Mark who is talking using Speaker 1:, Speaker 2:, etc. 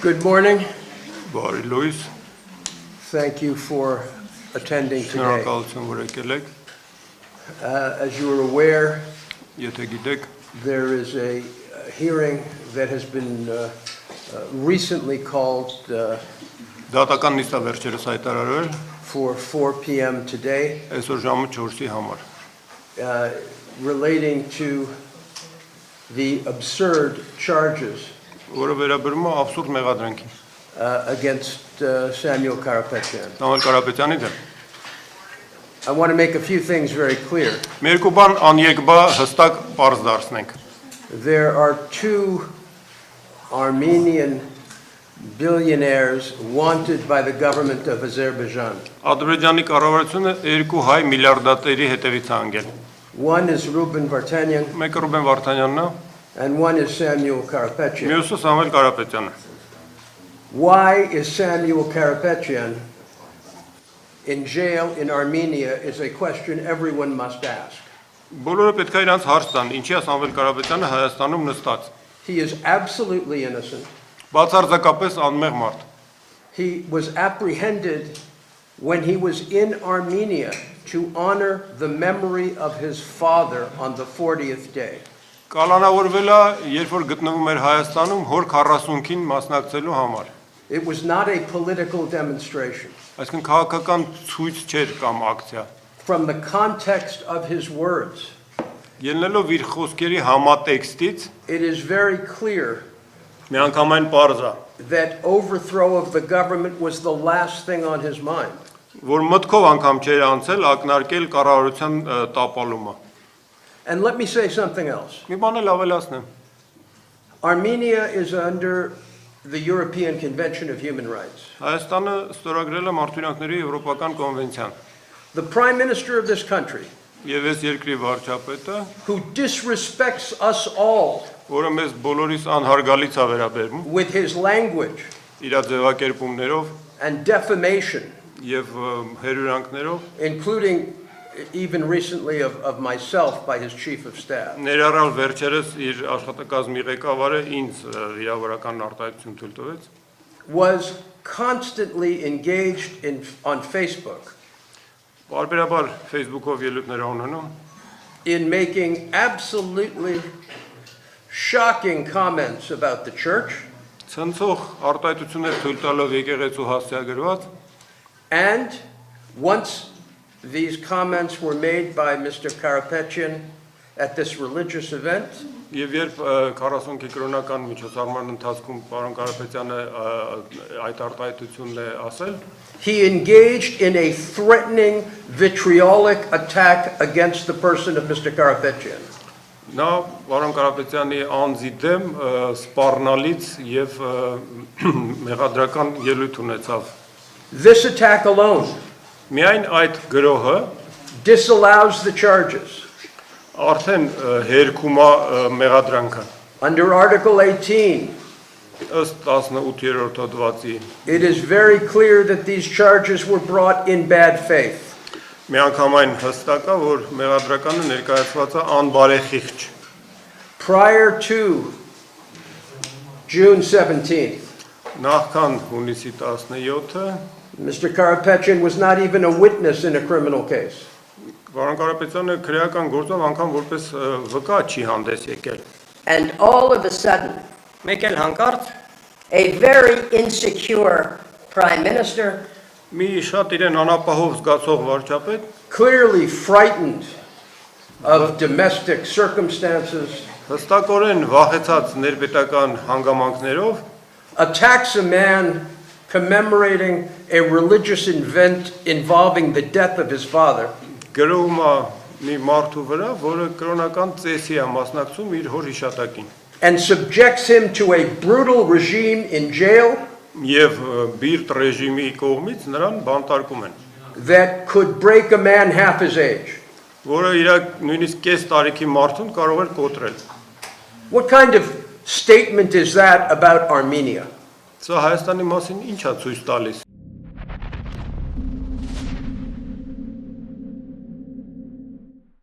Speaker 1: Good morning.
Speaker 2: Բարի լույս,
Speaker 1: Thank you for attending today.
Speaker 2: շնորհակալություն, որ եկել եք,
Speaker 1: As you are aware,
Speaker 2: եթե գիտեք,
Speaker 1: there is a hearing that has been recently called
Speaker 2: դատական նիստը վերջերս հայտարարվել,
Speaker 1: for 4 p.m. today
Speaker 2: այսօր ժամը 4-ի համար,
Speaker 1: relating to the absurd charges
Speaker 2: որը վերաբերում է абսուրդ մեղադրանքին,
Speaker 1: against Samuel Karapetyan.
Speaker 2: Սամվել Կարապետյանի դեմ։
Speaker 1: I want to make a few things very clear.
Speaker 2: Մի երկու բան անեկբա հստակ պարզ դարձնենք։
Speaker 1: There are two Armenian billionaires wanted by the government of Azerbaijan.
Speaker 2: Ադրբեջանի կառավարությունը երկու հայ միլիարդատերի հետևից է անգել։
Speaker 1: One is Ruben Vartanyan
Speaker 2: Մեկը Ռուբեն Վարդանյանն է,
Speaker 1: and one is Samuel Karapetyan.
Speaker 2: մյուսը Սամվել Կարապետյանը։
Speaker 1: Why is Samuel Karapetyan in jail in Armenia is a question everyone must ask.
Speaker 2: Բոլորը պետք է իրանց հարց տան, ինչի է Սամվել Կարապետյանը Հայաստանում նստած։
Speaker 1: He is absolutely innocent.
Speaker 2: Բացարձակապես անմեղ մարդ։
Speaker 1: He was apprehended when he was in Armenia to honor the memory of his father on the 40th day.
Speaker 2: Կալանավորվել է, երբ որ գտնվում էր Հայաստանում հոր 40-ին մասնակցելու համար։
Speaker 1: It was not a political demonstration.
Speaker 2: Այսինքն քաղաքական ցույց չէր կամ ակցիա։
Speaker 1: From the context of his words,
Speaker 2: Ելնելով իր խոսքերի համատեքստից,
Speaker 1: it is very clear
Speaker 2: միանգամայն պարզ է,
Speaker 1: that overthrow of the government was the last thing on his mind.
Speaker 2: որ մտքով անգամ չէր անցել ակնարկել կառավարության տապալումը։
Speaker 1: And let me say something else.
Speaker 2: Մի բան էլ ավելացնեմ։
Speaker 1: Armenia is under the European Convention of Human Rights.
Speaker 2: Հայաստանը ստորագրել է մարդու եվրոպական կոնվենցիան։
Speaker 1: The Prime Minister of this country,
Speaker 2: Եվ այս երկրի վարչապետը,
Speaker 1: who disrespects us all
Speaker 2: որը մեզ բոլորիս անհարգալից է վերաբերում,
Speaker 1: with his language
Speaker 2: իր ձևակերպումներով
Speaker 1: and defamation,
Speaker 2: եւ հերյուրանքներով,
Speaker 1: including even recently of myself by his chief of staff,
Speaker 2: ներառալ վերջերս իր աշխատակազմի ղեկավարը ինձ վիրավորական արտահայտություն թույլ տվեց,
Speaker 1: was constantly engaged on Facebook
Speaker 2: բարբերաբար Facebook-ով ելույթներ ունենում,
Speaker 1: in making absolutely shocking comments about the church
Speaker 2: ցնցող արտահայտություններ թույլ տալով եկեղեցու հասցեագրված,
Speaker 1: and once these comments were made by Mr. Karapetyan at this religious event,
Speaker 2: եւ երբ 40 կրոնական միջոցառման ընթացքում պարոն Կարապետյանը այդ արտահայտությունն է ասել,
Speaker 1: he engaged in a threatening, vitriolic attack against the person of Mr. Karapetyan.
Speaker 2: նա պարոն Կարապետյանի անձի դեմ սպառնալից եւ մեղադրական ելույթ ունեցավ։
Speaker 1: This attack alone
Speaker 2: Միայն այդ գրոհը
Speaker 1: disallows the charges.
Speaker 2: արդեն հերքում է մեղադրանքը։
Speaker 1: Under Article 18,
Speaker 2: Ըստ 18-րդ հոդվածի
Speaker 1: it is very clear that these charges were brought in bad faith.
Speaker 2: միանգամայն հստակ է, որ մեղադրականը ներկայացված է անբարեխիղճ։
Speaker 1: Prior to June 17th,
Speaker 2: Նախքան հունիսի 17-ը
Speaker 1: Mr. Karapetyan was not even a witness in a criminal case.
Speaker 2: Պարոն Կարապետյանը քրեական գործով անգամ որպես վկա չի հանդես եկել։
Speaker 3: And all of a sudden,
Speaker 2: Մեկ էլ հանկարծ
Speaker 3: a very insecure prime minister,
Speaker 2: մի շատ իրեն անապահով զգացող վարչապետ,
Speaker 1: clearly frightened of domestic circumstances,
Speaker 2: հստակորեն վախեցած ներպետական հանգամանքներով,
Speaker 1: attacks a man commemorating a religious event involving the death of his father,
Speaker 2: գրում է մի մարդու վրա, որը կրոնական ծեսի է մասնակցում իր հոր հիշատակին։
Speaker 1: and subjects him to a brutal regime in jail
Speaker 2: Եվ բիրտ ռեժիմի կողմից նրան բանտարկում են,
Speaker 1: that could break a man half his age.
Speaker 2: որը իր նույնիսկ կես տարիքի մարդուն կարող էր կոտրել։
Speaker 1: What kind of statement is that about Armenia?
Speaker 2: Սա Հայաստանի մասին ինչ է ցույց տալիս։